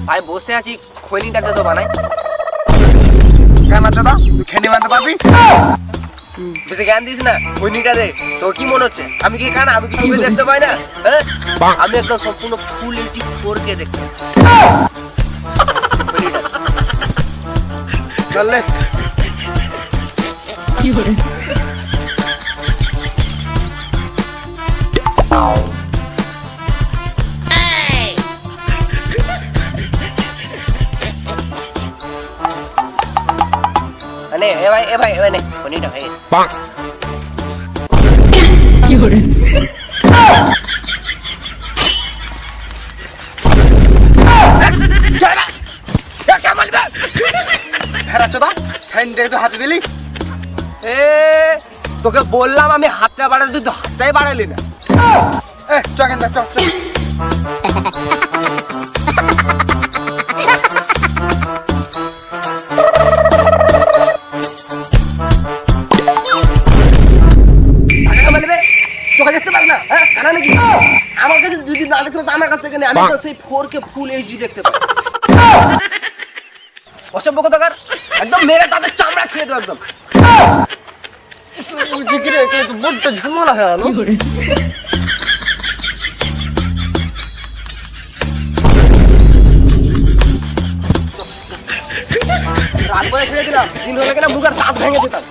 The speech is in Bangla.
ভাই বসে আছি খৈনিটাতে তো বানাই কেন দাদা তুই খেলে বানতে পারবি? বেশি জ্ঞান দিস না খৈনিটা দে। তো কি মনে হচ্ছে আমি কি কানা? আমি কি টিভি দেখতে পাই না? হ্যাঁ আমি একদম সম্পূর্ণ ফুল এইচডি 4K দেখতে খৈনিটা। চললে মানে এ ভাই নে খৈনিটা ভাই ফেরাচ্ছ দা ফ্যানটা একটু হাতে দিলি। এ তোকে বললাম আমি হাতটা বাড়াতে, তুই তো হাতটাই বাড়ালি না। চকেন না চক চক চোখে দেখতে পাস না? হ্যাঁ কানা নাকি? আমার কাছে যদি না দেখতে পাস আমার কাছ থেকে নে, আমি তো সেই 4K ফুল এইচডি দেখতে পাই। অসভ্য কথাকার, একদম মেরে তাদের চামড়া ছিঁড়ে দেবো একদম। বলছি কি রে একটু বড্ড ঝামেলা হয়ে গেল। রাত করে ছেড়ে দিলাম, দিন হলে কিনা মুখের দাঁত ভেঙে দিতাম।